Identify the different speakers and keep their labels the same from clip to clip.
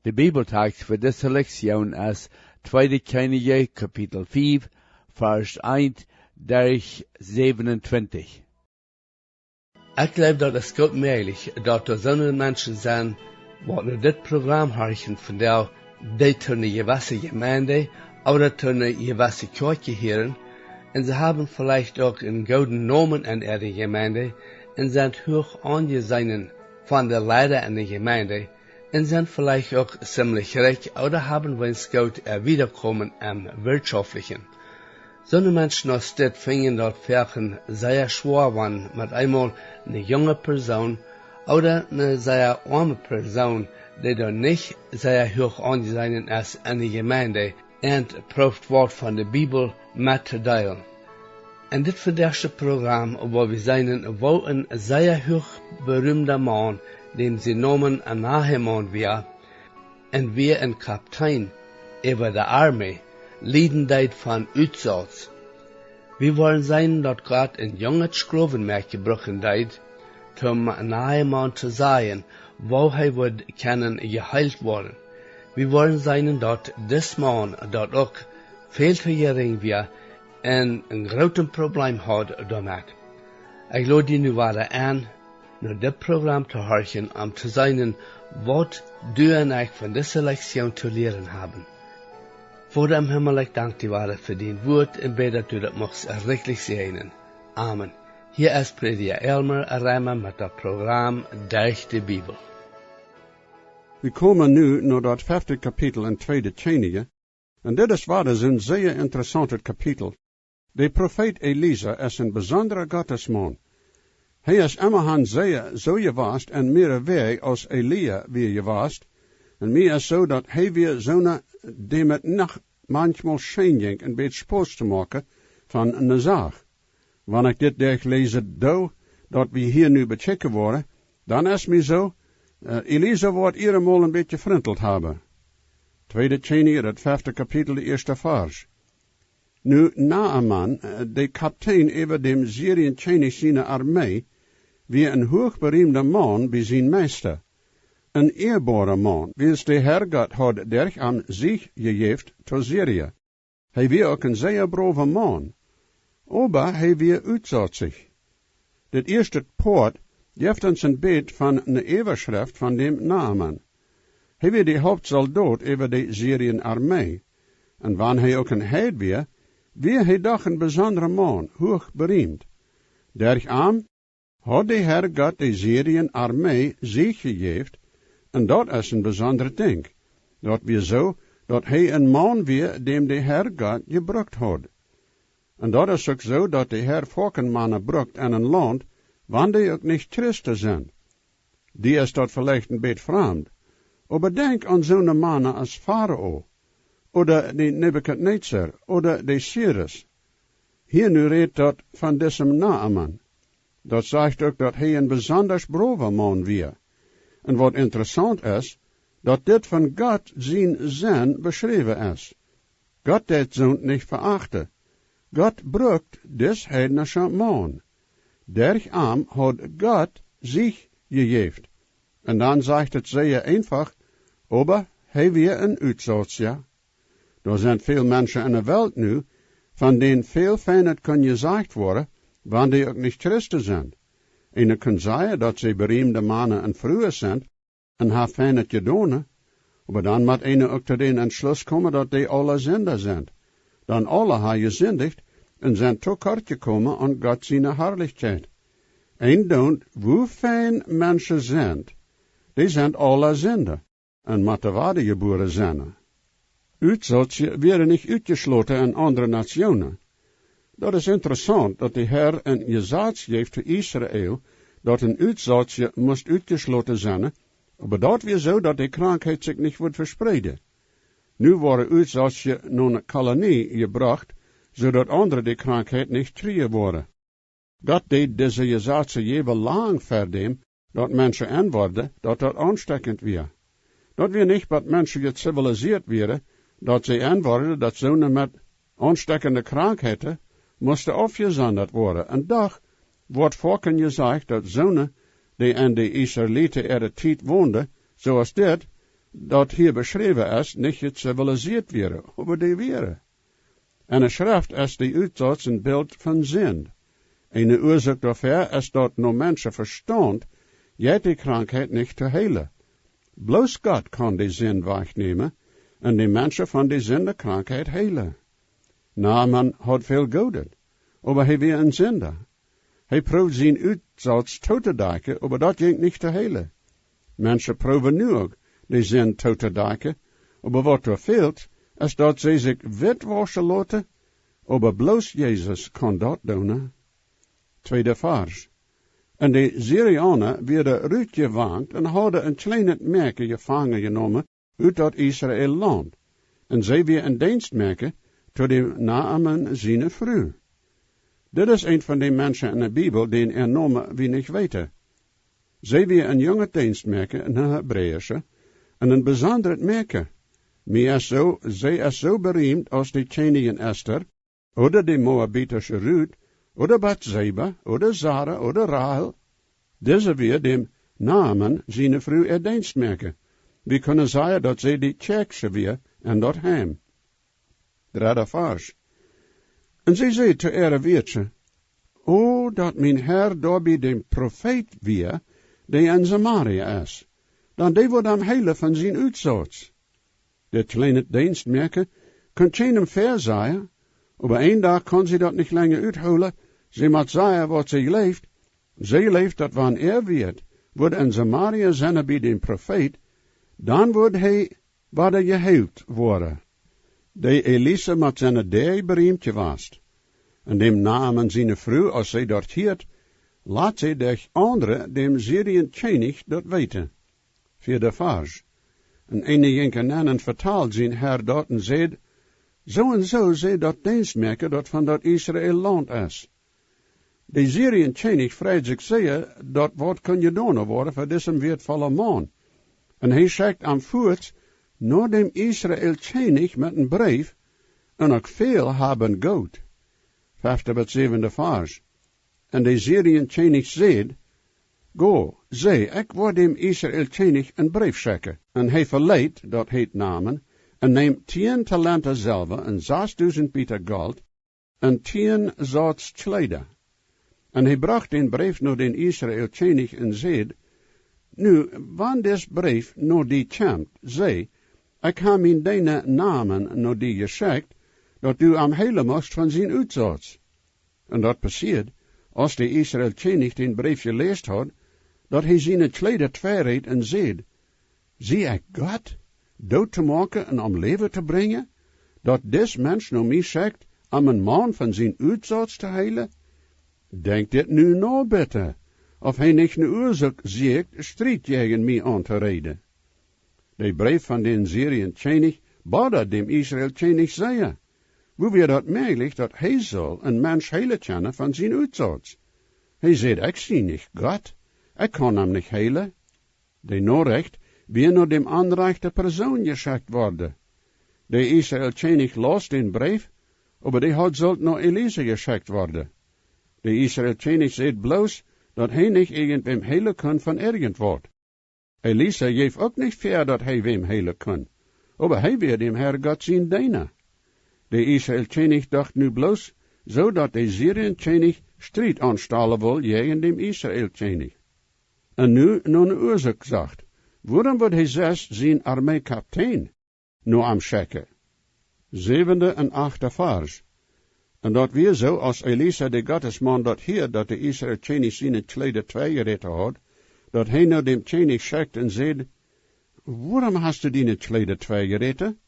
Speaker 1: De Bibeltekst voor deze lektion is 2 Kjennichs Kapital 5, vers 1, Derch 27.
Speaker 2: Ik geloof dat het goed mogelijk dat er zo'n mensen zijn, wat naar dit programma harken vandaag, die tot een gewassen gemeente, oder tot een gewassen kerkje heren, en ze hebben vielleicht ook een gouden namen in ihrer gemeente, en zijn hoog aangesehen van de leider in de gemeente, en zijn vielleicht ook ziemlich reich, oder haben wens gut wiederkommen im Wirtschaftlichen. Zo'n mensen als dit vinden dat verken zeer schwer van met eenmaal een jonge persoon, oder een zeer arme persoon, die er niet zeer hoog aangesehen is in de gemeente, en proeft wordt van de Bibel met te delen. En dit vandaagse programma, waar we zijn, wo een zeer hoog beroemde man, dem ze noemen een Naaman weer, en weer een kapitein over de armee, lieden deed van uitzats. We wollen zijn dat God een jonge schroevenmerk gebruiken deed, om Naaman te zeggen, wo hij wordt kunnen geheild worden. We wollen zijn dat dit man dat ook veel te gering weer en een groot probleem had daarmee. Ik laat je nu waarde aan, naar dit programma te horen, om te zeggen, wat du en ik van deze lektion te leren hebben. Voor de hemelijk dank die waarde voor die woord en bid dat u dat mocht richtig zegenen. Amen. Hier is prediker Elmer Rijmer met het programma Derch de Bibel.
Speaker 3: We komen nu naar dat 5e kapitel in 2 Kjennichs, en dit is waar is een zeer interessant kapitel. De profeet Elisa is een bijzondere godsman. Hij is immerhan zeer zo geweest en meer weg als Elia weer geweest, en meer is zo dat hij weer zo'n dem het nog manchmal schijnjenk een beetje spoos te maken van een zaak. Wanneer ik dit lezen doe, dat we hier nu bechecken worden, dan is me zo, Elisa wordt eenmaal een beetje vriendeld hebben. 2 Kjennichs, het 5e kapitel, de eerste vers. Nu Naaman, de kapitein over dem Syrien Kjennichs zijn armee, wie een hoogberoemde man bij zijn meester. Een eerbare man, wils de Herrgott had derch aan zich gegeven tot Syrië. Hij wie ook een zeer brave man. Aber hij wie uitzat zich. Dit eerste poort geeft ons een beeld van een overschrift van dem Naaman. Hij wie de hoofdsoldaat over de Syrien armee. En wanneer hij ook een heid wie hij toch een bijzondere man, hoog beroemd. Derch aan had de Herrgott de Syrien armee zich gegeven, en dat is een bijzonder ding. Dat weer zo, dat hij een man weer dem de Herrgott gebruikt had. En dat is ook zo, dat de Heer volkenmannen brukt in een land, wanneer die ook niet Christen zijn. Die is dat vielleicht een beetje vreemd. Maar denk aan zo'n mannen als Farao, oder de Nebuchadnezzar, oder de Cyrus. Hier nu redt dat van deze Naaman. Dat zegt ook dat hij een bijzonder brave man weer. En wat interessant is, dat dit van God zijn zin beschreven is. God deed zo'n niet verachten. God brukt des heidnische man. Derch aan had God zich gegeven. En dan zegt het zeer eenvoudig, aber hij weer een uitzotja. Er zijn veel mensen in de wereld nu, van denen veel fijn kan gezegd worden, wanneer die ook niet Christen zijn. En je kan zeggen dat ze beroemde mannen en vrouwen zijn, en haar fijn het gedaan, maar dan moet ene ook tot den entschluss komen dat die alle zinder zijn. Dan alle haar gezündigd, en zijn te kort gekomen aan God zijn herrlichkeit. En dan, hoe fijn mensen zijn, die zijn alle zinder, en moeten wedergeboren zijn. Uitzotje werden niet uitgesloten in andere nationen. Dat is interessant dat de Heer een gezag geeft voor Israël, dat een uitzotje moest uitgesloten zijn, maar dat weer zo dat de krankheid zich niet wordt verspreiden. Nu worden uitzotje naar een kolonie gebracht, zodat anderen de krankheid niet krijgen worden. God deed deze gezag even lang verdem, dat mensen aanworden, dat aanstekkend weer. Dat weer niet wat mensen geciviliseerd werden, dat ze aanworden dat zo'n met aanstekkende krankheden moesten afgezonderd worden. En toch wordt volken gezegd dat zo'n die in de Israëlieten er de tijd woonden, zoals dit, dat hier beschreven is, niet geciviliseerd werden, aber die werden. En de schrift is die uitzats een beeld van zin. En de oorzaak daarvoor is dat no mensen verstand, jij die krankheid niet te helen. Bloos God kan die zin wegnemen, en die mensen van die zin de krankheid helen. Naaman had veel goden, aber hij weer een zinder. Hij proeft zijn uitzats toe te dijken, aber dat ging niet te helen. Mensen proeven nu ook die zin toe te dijken, aber wat er veelt, is dat ze zich witwassen laten, aber bloos Jezus kan dat doen. Tweede vers. En de Syrianen werden uitgewaangd en hadden een kleine merken gevangen genomen uit dat Israël land. En zij weer een dienstmerken tot de Naaman zijn vrouw. Dit is een van de mensen in de Bijbel die enorm weinig weten. Zij weer een jonge dienstmerken in het Hebreeuwse en een bijzonder merken. Zij is zo beroemd als de kjennichs Esther, oder de Moabitische Ruth, oder Bathseba, oder Sarah, oder Rahel. Deze weer dem Naaman zijn vrouw dienstmerken. We kunnen zeggen dat zij die kerkse weer en dat hem. Derde vers. En zij zei te ere weertje, o, dat mijn Heer daar bij de profeet weer, die in Samaria is, dan die wordt hem heilen van zijn uitzats. De kleine dienstmerken kan geen hem ver zeggen, maar een dag kan ze dat niet langer uithouden, ze moet zeggen wat ze leeft. Ze leeft dat wanneer weet, wordt in Samaria zijn bij de profeet, dan wordt hij waar hij geheeld worden. De Elisa met zijn dij bereemd geweest. En dem Naaman zijn vrouw, als zij dat hiert, laat zij de andere, dem Syriën kjennichs, dat weten. Vierde vers. En enige nennen vertaald zijn Herr dat en zeid, zo en zo zij dat dienstmerken dat van dat Israël land is. De Syriën kjennichs vreed zich zeggen, dat wat kun je doen worden voor deze weertvolle man. En hij schickt am voort, naar dem Israël kjennichs met een brief, en ook veel hebben goud. Vijfde tot zevende vers. En de Syriën kjennichs zeid, go, ik word dem Israël kjennichs een brief schikken. En hij verleidt, dat heet Naaman, en neemt 10 talenten zilver en 6000 pieter goud, en 10 zaats kleider. En hij bracht den brief naar den Israël kjennichs en zeid, nu, wanneer des brief naar die komt, zei, ik heb mijn deine Naaman naar die geschikt, dat u am heilen moest van zijn uitzats. En dat passeert, als de Israël kjennichs den brief geleest had, dat hij zijn kleider tweereed en zeid, zie ik God, dood te maken en om leven te brengen, dat des mens naar mij zegt, om een man van zijn uitzats te heilen? Denk dit nu nou beter, of hij niet een oorzaak ziet, strijd tegen mij aan te reden. De brief van den Syriën kjennichs bad dem Israël kjennichs zeggen, hoe weer dat mogelijk dat hij zal een mens heilen kennen van zijn uitzats? Hij zei, ik zie niet God, ik kan hem niet heilen. De Norrecht weer naar dem aanrechte persoon geschikt worden. De Israël kjennichs las den brief, maar die had zult naar Elisa geschikt worden. De Israël kjennichs zei bloos, dat hij niet irgendwem heilen kan van irgend wat. Elisa geeft ook niet ver dat hij wem heilen kan, maar hij weer dem Herr God zijn dienen. De Israël kjennichs dacht nu bloos, zodat de Syriën kjennichs strijd aanstellen wil tegen dem Israël kjennichs. En nu een oorzaak zegt, waarom wordt hij zijn armeekaptein nu am schekken? Zevende en achte vers. En dat weer zo, als Elisa de goddesman dat hier, dat de Israël kjennichs zijn kleider tweegereden had, dat hij naar dem kjennichs schekt en zei, waarom hast du die kleider tweegereden?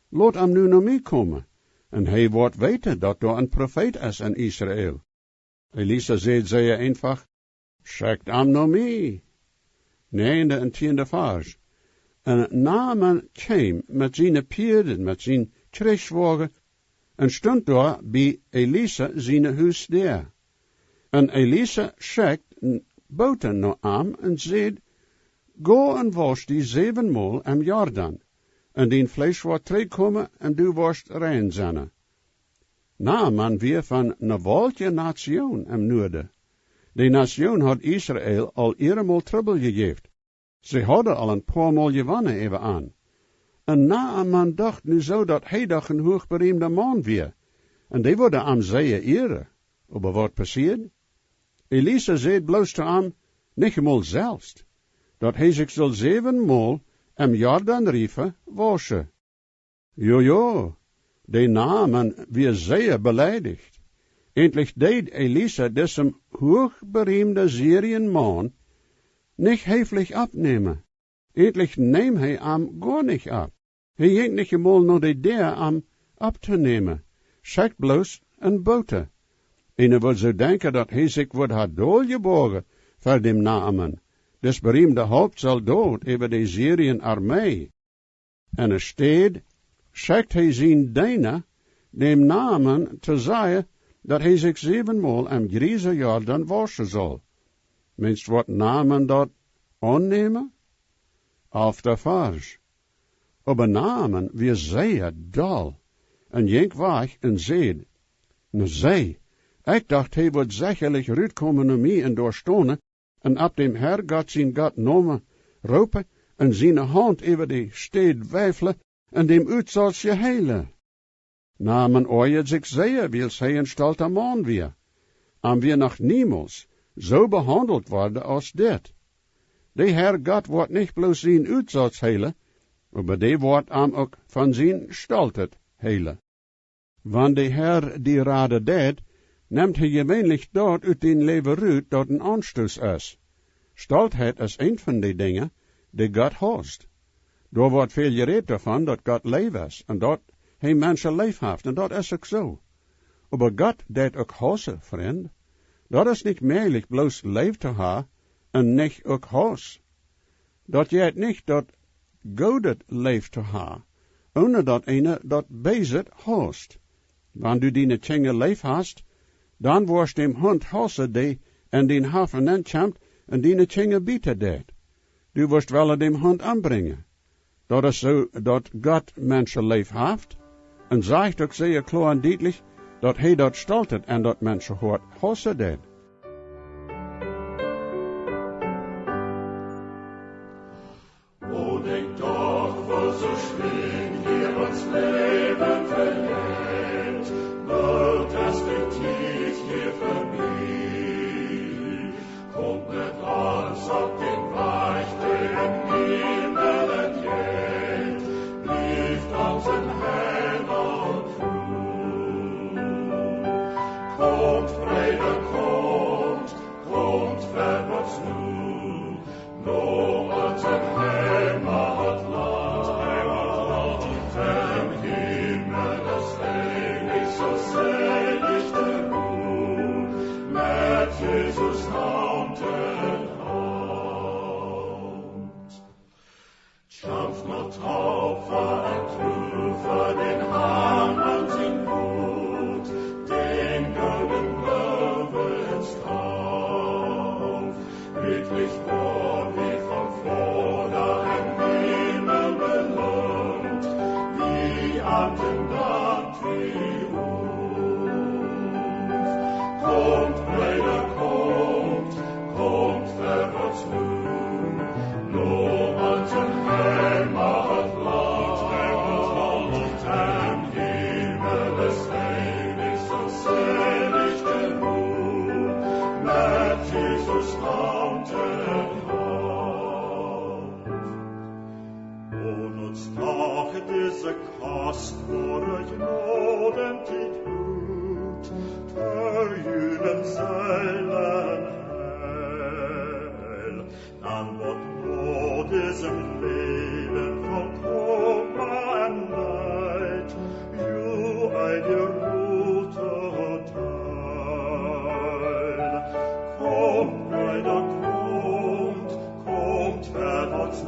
Speaker 3: Laat hem nu naar mij komen. En hij wordt weten dat er een profeet is in Israël. Elisa zei zeer eenvoudig, schekt hem naar mij. Negende en tiende vers. En Naaman kwam met zijn paarden, met zijn krijgswagen, en stond daar bij Elisa zijn huis daar. En Elisa schickt een boten naar hem en zei, go en was die 7 maal am Jordan, en die vlees wordt terugkomen en du worst rein zijn. Naaman weer van een wolke nation am noorden. De nation had Israël al eenmaal trouble gegeven. Ze hadden al een paar maal gewonnen even aan. En Naaman dacht nu zo dat hij doch een hoogbereemde man weer. En die worden am zeer ere. Aber wat passiert? Elisa zei bloos te hem, niet eenmaal zelfs, dat hij zich zal 7 maal am Jordanrieven waschen. Jojo, de Naaman weer zeer beleidigd. Endlich deed Elisa diesem hoogbereemde Syrienman nicht heftig abnehmen. Endlich neem hij am gar nicht ab. Hij jengt nicht eenmaal naar de deur am abzunehmen. Schickt bloos een bote. En hij wil zo denken dat hij zich wordt had doorgebogen voor dem Naaman. Des bereemde hoofdsoldaat over de Syrien-armee. En er steed, schickt hij zijn diener, dem Naaman, te zeggen dat hij zich 7 maal am Grieze Jordan waschen zal. Meinst wat Naaman dat aannemen? Auf der Farsch. Aber Naaman weer zeer dol. En jenk weg en zeid, nou zei, ik dacht hij wordt zekerlijk uitkomen naar mij en doorstonen, en ab dem Herr God zijn God nomen roepen, en zijn hand over de steed wijfelen, en dem uitzals je heilen. Naaman oorjet zich zeer, wils hij een stolte man weer, en weer nog niemals zo behandeld worden als dit. De Herr God wordt niet bloos zijn uitzals heilen, maar die wordt am ook van zijn stoltet heilen. Want de Herr die rade deed, neemt hij gewöhnlich dort uit den leven uit dat een aanstoos is. Stoltheid is een van die dingen die God host. Daar wordt veel gereed ervan dat God leven is, en dat hij mensen leven heeft, en dat is ook zo. Maar God deed ook hossen, vriend. Dat is niet mogelijk bloos leven te hebben, en niet ook hos. Dat je het niet dat God het leven te hebben, ohne dat ene dat bezit host. Wanneer du die tjenge leef hast, dan worst dem hond hosse die en den hafen entjamt en die tjenge bieten deed. Du worst wel dem hond aanbrengen. Dat is zo dat God mensen leef heeft, en zegt ook zeer klaar en duidelijk dat hij dat staltet en dat mensen hoort hosse deed.
Speaker 4: O denk doch, wo so schwingt hier uns Leben verliert, nur das Tief hier verblieb. Kommt mit uns auf den Weich, der im Himmel entgeht, lieft unseren Herrn und Ruh. Kommt, Brüder, kommt, wer uns nu, nur unseren Heimatland, dem Himmel das ewig so selig der Ruh, mit Jesus Hand in Hand. Schampf nur Taufer und Rufer den Hahn und den Mut, den golden Glaubenskampf, wirklich wohl wie vom Vorder im Himmel belohnt, wie an dem Triumph. Kommt, Brüder, kommt, wer uns nur unseren Heimatland, dem Himmel ist ewig so selig der Ruh, mit Jesus Hand in Hand. O nutzt doch diese Kost, vor euch Noten die tut, teuren Seelen hell, dann wird nur diesem Leben vollkommen Leid, ju ein geruhter Teil. Kommt, Brüder, kommt, wer uns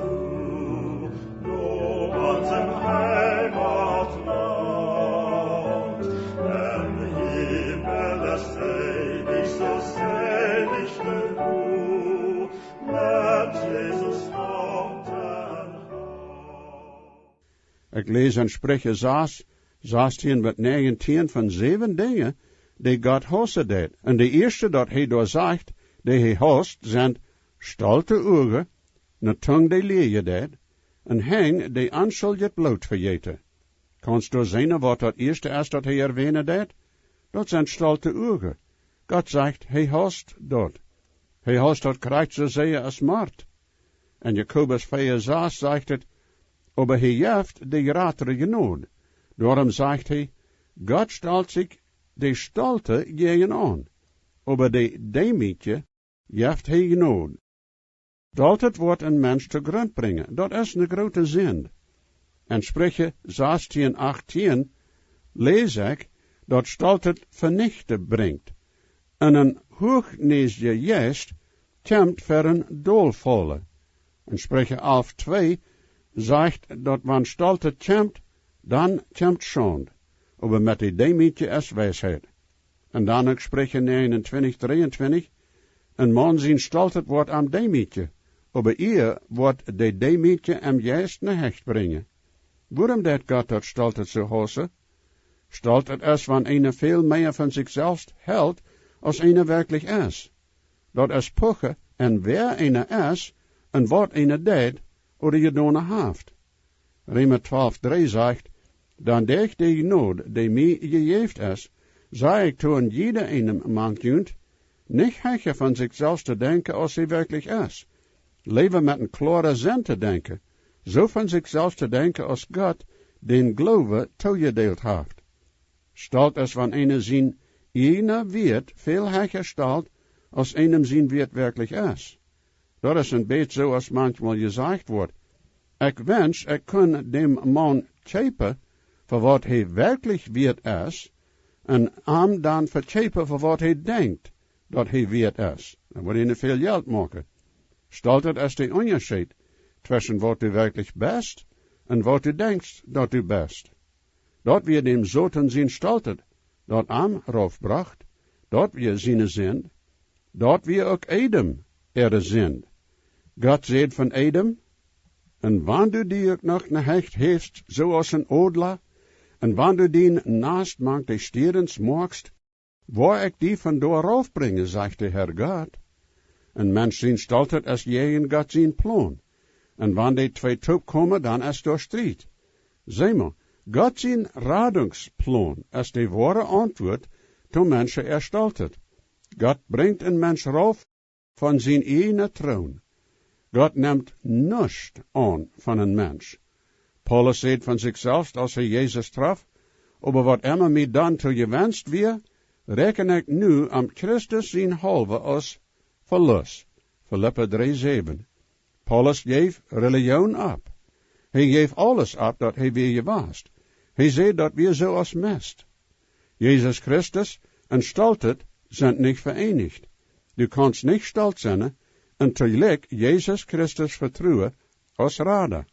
Speaker 4: nur unserem Heimatland, im Himmel ist ewig so selig der Ruh, mit Jesus Hand in Hand.
Speaker 3: Ik lees in Sprüche 16 met 19 van 7 dingen die God hossen deed. En de eerste dat hij door zegt, die hij host, zijn stolte ogen, een tong die leer deed, een heng die aanschuldigt bloed vergeten. Kannst du zien wat dat eerste is dat hij erwähnen deed? Dat zijn stolte ogen. God zegt, hij hast dat. Hij hast dat krijgt zo zeer als moord. En Jacobus 4,6 zegt het, aber hij jeft de ratere genood. Daarom zegt hij, God stelt zich de stolte tegen aan, aber de demetje jeft hij genood. Stoltheid wordt een mens te grond brengen, dat is een grote zin. En Sprüche 16:18 lees ik, dat stoltheid vernichten brengt. En een hoogneesje jest komt voor een doolvolle. En Sprüche 11:2 zegt dat wanneer stoltheid komt, dan komt schande. Aber met die demetje is wijsheid. En dan ook Sprüche 29:23, een man zijn stoltheid wordt aan demetje. Aber ihr wordt de demetje am juist naar hecht brengen. Waarom deed God dat stoltheid zo hossen? Stoltheid is wanneer een veel meer van zichzelf houdt als een werkelijk is. Dat is puchen en wer een is en wat een deed of je doen heeft. Römer 12:3 zegt, dan deeg de nood die mij gegeven is, zei ik toen jeder een mankunt, niet hechtje van zichzelf te denken als hij werkelijk is. Leven met een klare zin te denken, zo van zichzelf te denken als God den geloven toegedeeld heeft. Stalt is van een zien, ene weet veel hechter stalt als einem zien wie het werkelijk is. Dat is een beetje zo als manchmal gezegd wordt. Ik wens, ik kon dem man chepen voor wat hij werkelijk weet is, en hem dan verchepen voor wat hij denkt dat hij weet is. Dan wordt hij veel geld maken. Stoltheid is de onderscheid tussen wat u werkelijk best en wat u denkt dat u best. Dat wir dem zoten zien stoltheid, dat am raufbracht, dat wir zijn sind, dat wir ook Edem sind. God zegt van Edem, en wanneer du die ook nog naar hecht heeft, zoals een odla, en wanneer du die naast mank de stierens morgst, waar ik die van door raufbrengen, zegt de Heer God. Een mens zijn stoltheid is jegen God zijn plan. En wanneer die twee komen, dan is door strijd. Zeg maar, God zijn radungsplan is de ware antwoord tot mensen erstoltheid. God brengt een mens rauf van zijn ene troon. God neemt niets aan van een mens. Paulus zegt van zichzelf als hij Jezus traf, over wat immer mij dan toe gewenst weer, reken ik nu am Christus zijn halve als verlust. Philippa 3:7. Paulus geeft religion op. Hij geeft alles op dat hij weer was. Hij zei dat weer zo als mest. Jezus Christus en stoltheid zijn niet verenigd. Du kannst niet stolz zijn en tegelijk Jezus Christus vertrouwen als rader.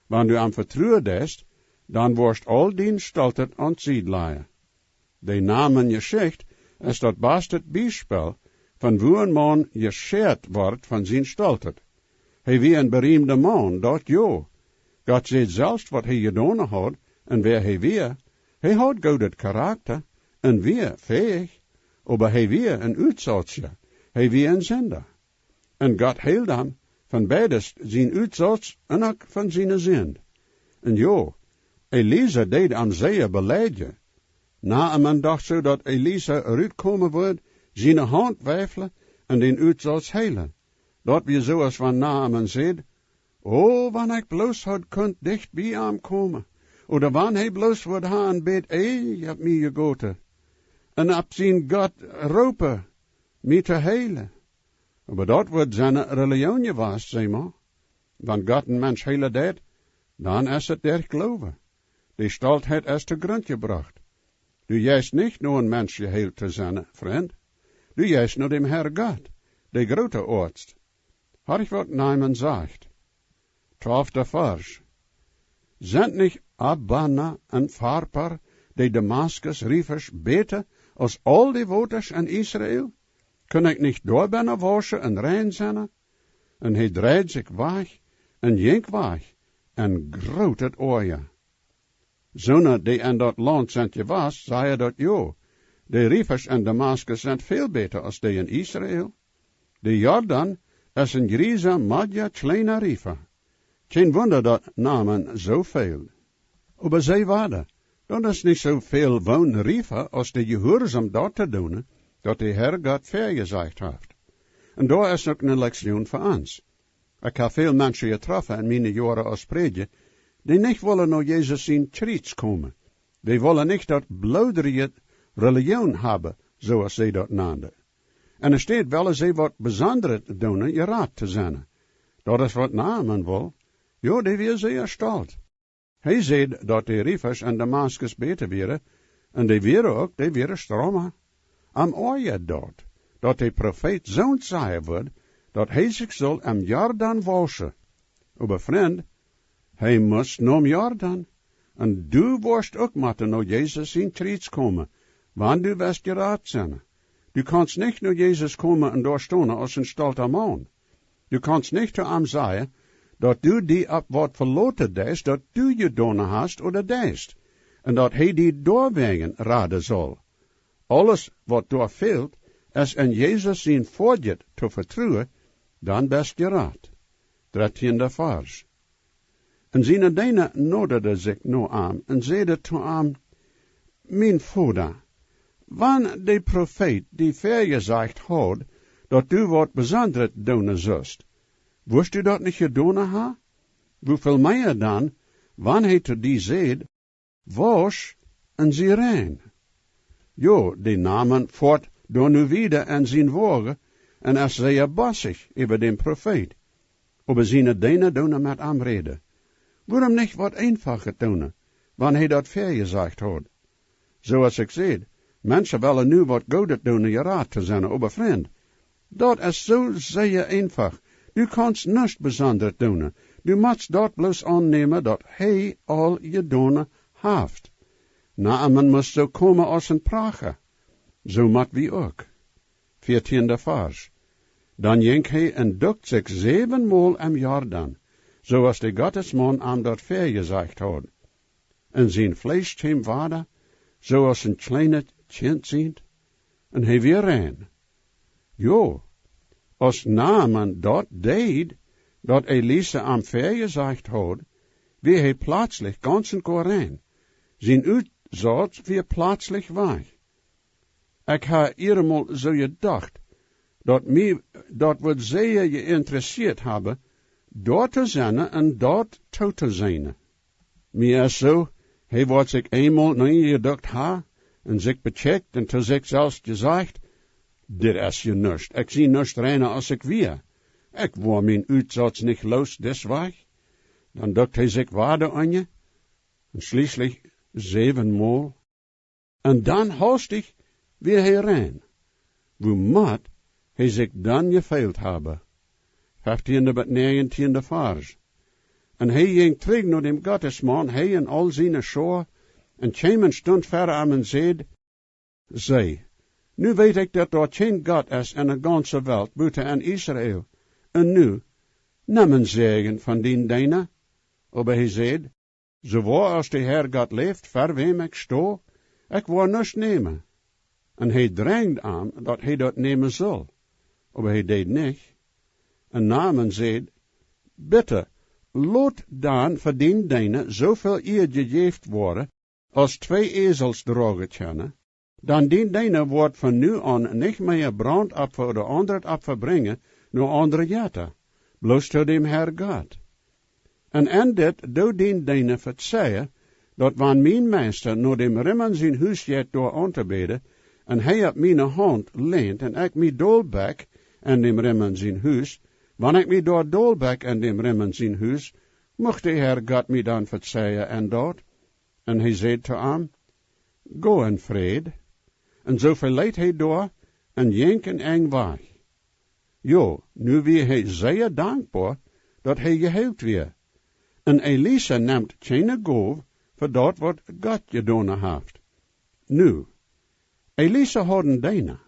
Speaker 3: Wanneer du am vertrouwen dest, dan worst al die stoltheid ontziedlaaien. De namen geschicht is dat best het bijspel van hoe een man gescheerd wordt van zijn stoltheid. Hij wie een beroemde man, dat jo. God ziet zelfs wat hij gedaan had, en wer hij weer. Hij had goed het karakter, en weer fähig, aber hij weer een uitzotje, hij weer een zender. En God hield hem van beides zijn uitzots en ook van zijn zin. En jo, Elisa deed hem zeer beleidje. Na men dacht zo dat Elisa uitkomen wordt, zijn hand wijfelen en den uitzots heilen. Dat weer zoals van Naaman zegt, oh, wanneer ik bloos had kunt dicht bij hem komen. Oder wanneer hij bloos wordt gaan bid, je hebt mij gegoten. En op zijn God roepen, mij te heilen. Maar dat wordt zijn religie was, zeg maar. Wanneer God een mens heilen deed, dan is het der geloven. Die stoltheid is te grond gebracht. Du juist niet nur een mens geheild te zijn, vriend. Du juist nur dem Herr God, de grote Arzt. Had ik wat Naaman zegt. 12e vers. Zijn niet Abana en Farpar, de Damascus riefers, beter als al die woters in Israël? Kun ik niet doorbinnen waschen en rein zijn? En hij draait zich weg en jink weg en groot het oorje. Zonen die in dat land zijn was, zei dat jo. De riefers in Damascus zijn veel beter als die in Israël. De Jordan is een grieze, madja, kleine riefer. Geen wonder dat Naaman zo veel. Aber zij waarde, dat is niet zo veel woonriefer als de gehoorzaam dat te doen, dat de Heer God vergezegd heeft. En daar is ook een lektie voor ons. Ik heb veel mensen getroffen in mijn jaren als prediker, die niet willen naar Jezus in Triets komen. Die willen niet dat bloederige religie hebben, zoals zij dat noemden. En er staat wel eens wat bijzondere te doen, je raad te zijn. Dat is wat Naaman wil. Ja, die weer zeer stolt. Hij zei dat de riefers in Damascus beter waren, en die waren ook, die waren stromer. Am oorje dat de profeet zo'n zeggen wordt, dat hij zich zal am Jordan waschen. Aber vriend, hij moest naar Jordan. En du worst ook moeten naar Jezus in Triets komen, wanneer du best geraad zijn. Du kannst niet naar Jezus komen en daar staan als een stolter man. Du kannst niet te hem zeggen, dat du die op wat verloten deest, dat du je donen hast oder deest, en dat hij die doorwegen raden zal. Alles wat door fehlt, is in Jezus zijn voortje te vertrouwen, dan best je raad. 13e vers. En zijn dijnen nodigde zich nu aan, en zeide te hem, mijn vader, wanneer de profeet die vergezegd had, dat du wat bijzonder doen zust, wist u dat niet gedaan ha? Hoeveel meer dan, wanneer hij te die zeid, was en zie rein. Jo, die namen voort door nu wieder en zijn wogen, en als zij bassig over den profeet. Aber zijn dijnen doen met hem reden. Waarom niet wat eenvoudiger doen, wanneer hij dat vergezegd had? Zoals ik zei, mensen willen nu wat goeder doen je raad te zijn, aber vriend. Dat is zo zeer eenvoudig. Du kannst niets bijzonder doen. Du moet dat bloos aannemen dat hij al je doen heeft. Naaman moest zo komen als een prager. Zo moet wie ook. 14e vers. Dan jenk hij en dukt zich 7 maal am Jordan, zoals de Gottesman aan dat vergezegd had. En zijn vlees hem vader, zoals een kleine kind ziet, en hij weer rein. Jo, als Naaman dat deed, dat Elisa am vergezegd had, wie hij plaatselijk ganz en rein. Zijn uitzat weer plaatselijk weg. Ik ha eenmaal zo gedacht, dat wordt zeer geïnteresseerd hebben, dat te zijn en dat toe te zijn. Meer is zo, hij wordt zich eenmaal neergedacht ha, en zich becheckt en te zich zelfs gezegd, dit is je nust, ik zie nust reiner als ik weer. Ik wou mijn uitzats niet los desweg. Dan dukt hij zich waarde aan je, en schließlich 7 maal. En dan hastig weer hij rein. Hoe moet hij zich dan gefeild hebben? 15e tot 19e vers. En hij ging terug naar dem Gottesman, hij en al zijn schoor, en kwam een stond verder aan en zei, nu weet ik dat er geen God is in de ganze wereld, buiten in Israël. En nu, nemen zegen van dien dijnen. Aber hij zei, zowaar als de Heer God leeft, ver wem ik sto, ik wil niets nemen. En hij dringt aan dat hij dat nemen zal. Aber hij deed niet. En Naaman zei, bitte, laat dan voor dien dijnen zoveel eer gegeven worden, als 2 ezels dragen kunnen. Dan dien dijnen wordt van nu aan niet meer brandopfer oder ander opfer brengen, naar andere jatten, bloos tot dem Heer God. En dit doet dien dijnen verzeien, dat wanneer mijn meester naar dem Rimmen zijn huis jet door aan te beden, en hij op mijn hand leent, en ik mij dolbek en dem Rimmen zijn huis, wanneer ik mij door dolbek en dem Rimmen zijn huis, mocht de Heer God mij dan verzeien en dat. En hij zei te hem, go in vrede. En zo verleidt hij door, en jenk en eng weg. Jo, nu weer hij zeer dankbaar, dat hij geheeld weer. En Elisa neemt geen goof, voor dat wat God gedaan heeft. Nu, Elisa had een dijner,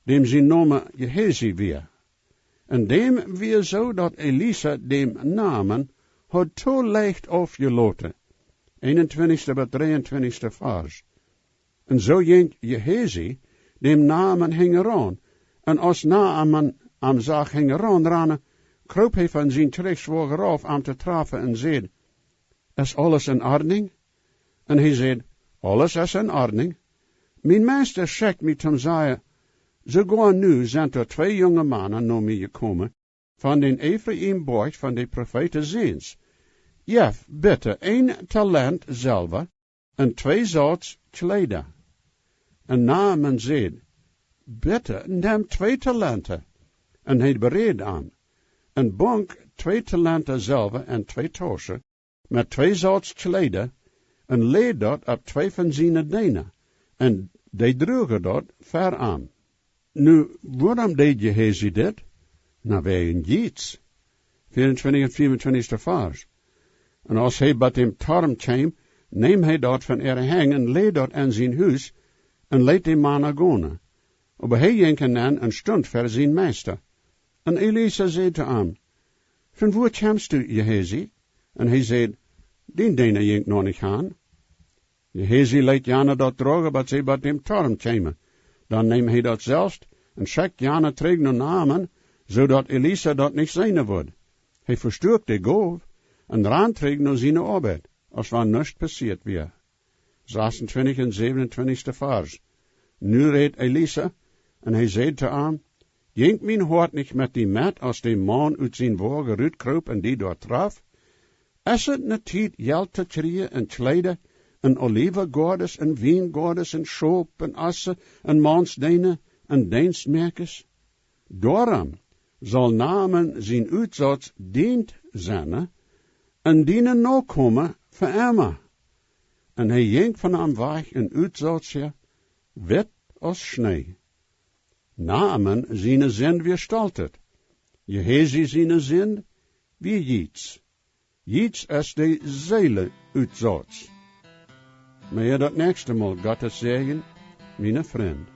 Speaker 3: dem zijn naam Gehazi weer. En dem weer zo dat Elisa dem namen had te leicht afgelaten. 21e tot 23e vers. En zo jenk Gehazi, dem namen hing eraan. En als Naaman am zag hing eraan ranen, kroop hij van zijn terugzwoger af om te trafen en zei, is alles in ordning? En hij zei, alles is in ordning. Mijn meester schrikt me te zeggen, zo gaan nu zijn er 2 jonge mannen naar mij gekomen, van den Ephraim-borg van de profeten Zeens. Jef, bitte, 1 talent zilver en 2 zots kleider. En Naaman zei, bitte, neem 2 talenten. En hij bereid aan. En bonk 2 talenten zilver en 2 tossen, met 2 zots kleider, en leed dat op 2 van zijn dienen. En die droegen dat ver aan. Nu, waarom deed Gehazi dit? Nou, wegen iets. 24 en 25 vers. En als hij bij hem torm kwam, neem hij dat van hang en leed dat in zijn huis, en leed die mannen gaan. Maar hij jenken aan en stond voor zijn meester. En Elisa zei te hem, van waar komst u, Gehazi? En hij zei, die dienen jenk nog niet aan. Gehazi leed Jana dat drogen, wat zij bij hem torm kwamen. Dan neem hij dat zelfs, en schickt Jana terug naar Naaman, zodat Elisa dat niet zijn wordt. Hij verstuurt de goof, en raan terug naar zijn arbeid, als waar niets passiert weer. 26 en 27 vers. Nu reed Elisa, en hij zei te hem, jenk mijn hart niet met die met, als die man uit zijn wagen uitkroop en die door traf? Is het niet tijd geld te krijgen en kleider, en olivengaardes en wijngaardes en schoop en assen en mansdijnen en dienstmerkers? Daarom zal Naaman zijn uitzats dient zijn, en dienen nakomen voor Emma. En hij jenk van hem weg een uitzatsje, wit als snee. Naaman zijn zin weerstaltet. Gehazi zijn zin wie Jiets. Jiets is de zeile uitzats. Maar je dat nächste Mal Gottes zeggen, mijn vriend.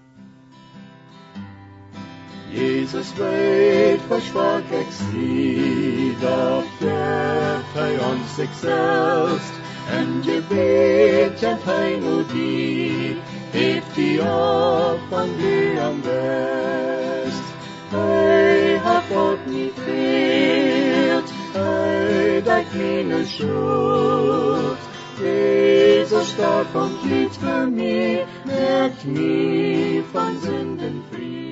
Speaker 4: Jesus weet, versprach ich doch gibt hij uns sich selbst, en Gebet kennt hij nur die, hebt die op van die am best. Hij hat Gott niet fehlt, hij deckt meine Schuld. Jesus starb und litt für mich, merkt mich von Sünden frei.